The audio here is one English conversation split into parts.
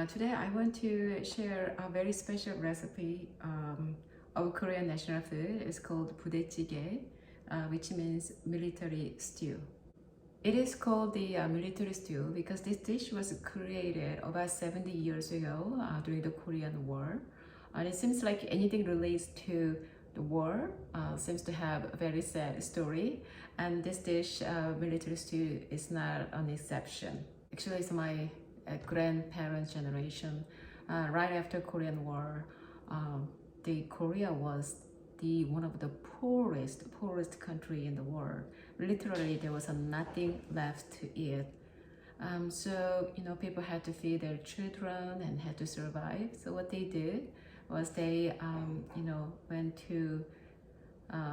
Today I want to share a very special recipe of Korean national food. It's called Budae Jjigae, which means military stew. It is called the military stew because this dish was created about 70 years ago during the Korean War. And it seems like anything relates to the war seems to have a very sad story. And this dish, military stew, is not an exception. Actually, it's my grandparents' generation. Right after Korean War, the Korea was one of the poorest country in the world. Literally, there was nothing left to eat. So people had to feed their children and had to survive. So what they did was they went to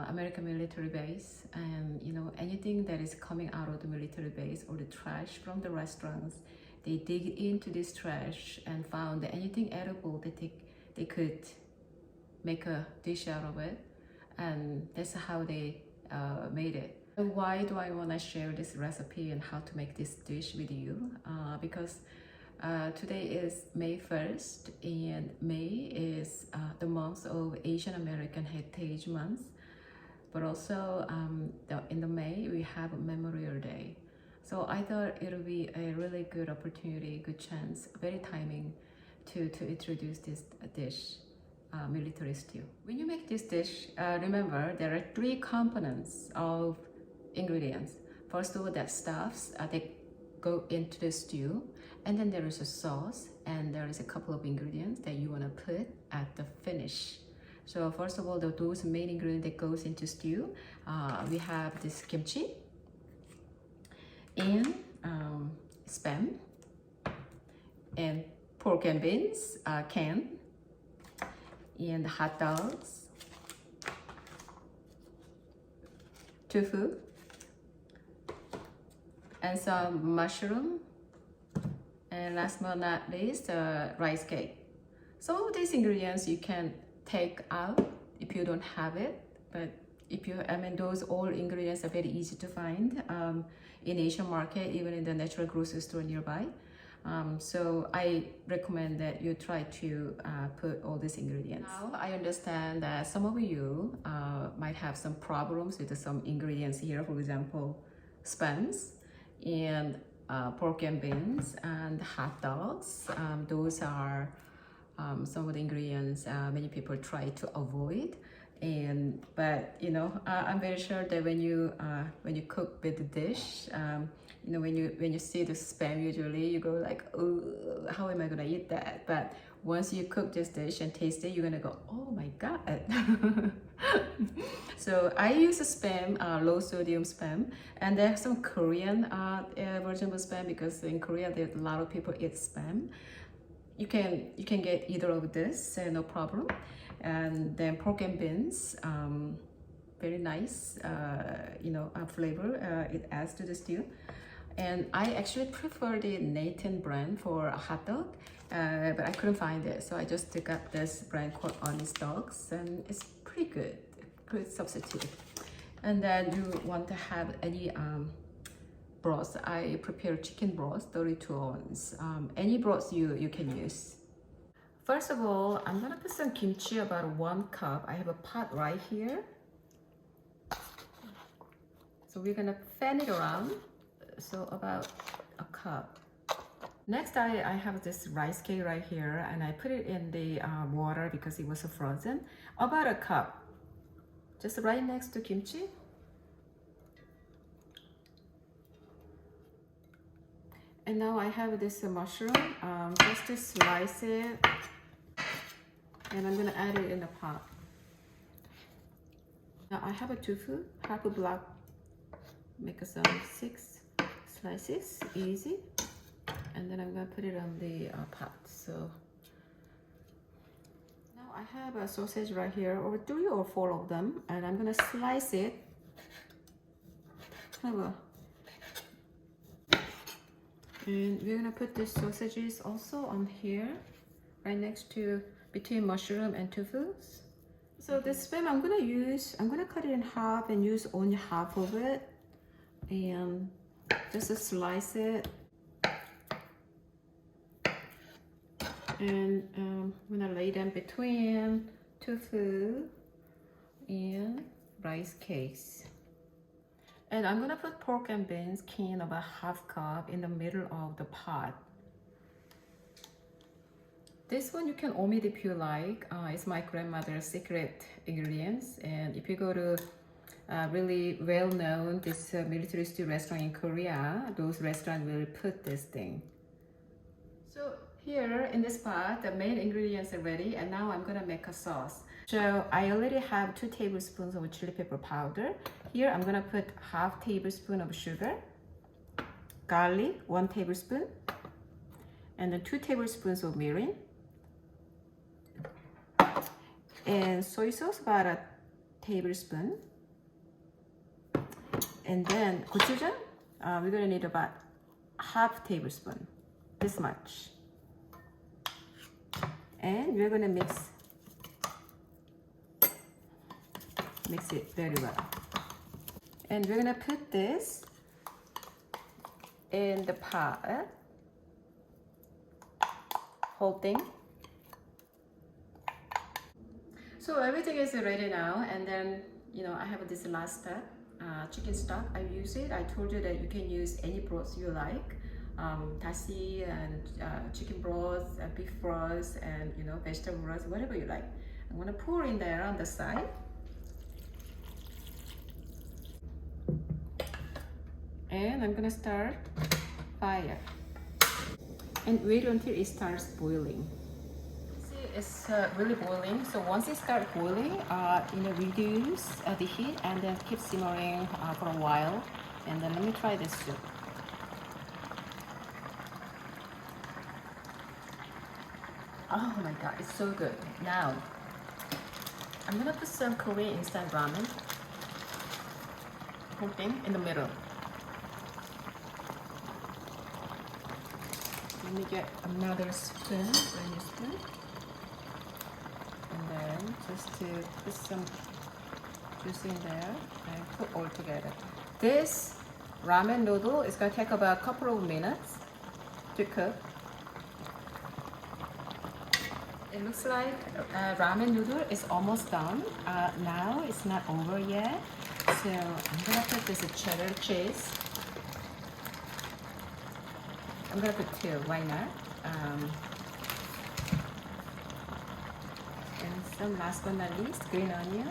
American military base, and anything that is coming out of the military base or the trash from the restaurants, they dig into this trash and found anything edible that they could make a dish out of it, and that's how they made it. Why do I want to share this recipe and how to make this dish with you? Because today is May 1st, and May is the month of Asian American Heritage Month, but also in the May we have Memorial Day. So I thought it would be a really good opportunity, good chance, very timing to introduce this dish, military stew. When you make this dish, remember there are three components of ingredients. First of all, that stuffs they go into the stew, and then there is a sauce, and there is a couple of ingredients that you want to put at the finish. So first of all, those main ingredients that goes into stew, we have this kimchi and spam and pork and beans can, and hot dogs, tofu, and some mushroom, and last but not least, rice cake. Some of these ingredients you can take out if you don't have it, but those all ingredients are very easy to find in Asian market, even in the natural grocery store nearby. So I recommend that you try to put all these ingredients. Now, I understand that some of you might have some problems with some ingredients here. For example, spams and pork and beans and hot dogs. Those are some of the ingredients many people try to avoid. But I'm very sure that when you cook with the dish, when you see the spam, usually you go like, oh, how am I gonna eat that? But once you cook this dish and taste it, you're gonna go, oh my god. So I use a spam, low sodium spam, and there's some Korean version of spam, because in Korea there's a lot of people eat spam. You can get either of this, no problem. And then pork and beans, very nice, flavor it adds to the stew. And I actually prefer the Nathan brand for a hot dog, but I couldn't find it, so I just took up this brand called Honest Dogs, and it's pretty good substitute. And then you want to have any broth. I prepare chicken broth, 32 ounce. Any broth you can use. First of all, I'm gonna put some kimchi, about 1 cup. I have a pot right here. So we're gonna fan it around, so about a cup. Next, I have this rice cake right here, and I put it in the water because it was frozen. About a cup, just right next to kimchi. And now I have this mushroom, just to slice it, and I'm gonna add it in the pot. Now I have a tofu, half a block, make some 6 slices, easy. And then I'm gonna put it on the pot. So now I have a sausage right here, or 3 or 4 of them, and I'm gonna slice it. And we're gonna put the sausages also on here, right next to between mushroom and tofu. So the spam I'm gonna cut it in half and use only half of it, and just slice it And I'm gonna lay them between tofu and rice cakes. And I'm gonna put pork and beans canned about half cup in the middle of the pot. This one you can omit if you like. It's my grandmother's secret ingredients. And if you go to really well-known this military stew restaurant in Korea, those restaurants will put this thing. So here in this pot, the main ingredients are ready, and now I'm gonna make a sauce. So I already have 2 tablespoons of chili pepper powder. Here I'm gonna put half tablespoon of sugar, garlic 1 tablespoon, and then 2 tablespoons of mirin, and soy sauce about a tablespoon, and then gochujang. We're gonna need about half tablespoon, this much, and we're gonna mix it very well. And we're gonna put this in the pot, whole thing. So everything is ready now, and then I have this last step, chicken stock. I use it. I told you that you can use any broth you like, dashi and chicken broth, beef broth, and vegetable broth, whatever you like. I'm gonna pour in there on the side. And I'm gonna start fire and wait until it starts boiling. See, it's really boiling. So once it starts boiling, reduce the heat and then keep simmering for a while. And then let me try this soup. Oh my god, it's so good. Now I'm gonna put some Korean instant ramen, whole thing in the middle. Let me get another spoon, brand new spoon, and then just to put some juice in there and put all together. This ramen noodle is gonna take about a couple of minutes to cook. It looks like ramen noodle is almost done. Now it's not over yet, so I'm gonna put this cheddar cheese. I'm gonna put 2, why not? And some, last but not least, green onion.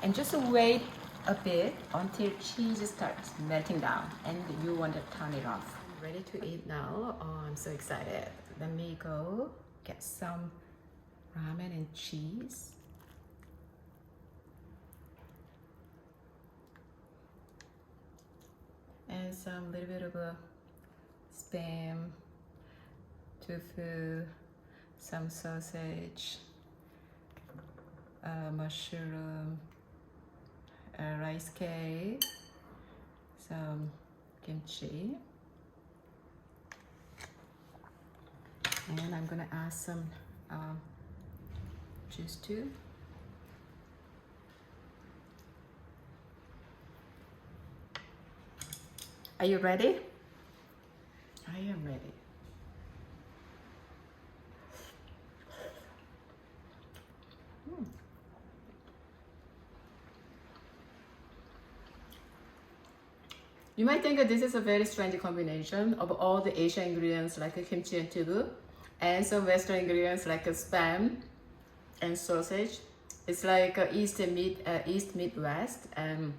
And just wait a bit until cheese starts melting down, and you want to turn it off. I'm ready to eat now. Oh, I'm so excited. Let me go get some ramen and cheese. And some little bit of a spam, tofu, some sausage, mushroom, rice cake, some kimchi, and I'm gonna add some juice too. Are you ready? I am ready. You might think that this is a very strange combination of all the Asian ingredients like kimchi and tofu, and some Western ingredients like spam and sausage. It's like East Midwest. And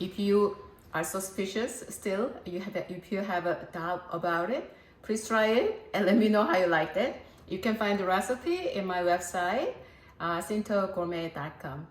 if you are suspicious still, if you have a doubt about it, please try it and let me know how you liked it. You can find the recipe in my website, sintogourmet.com.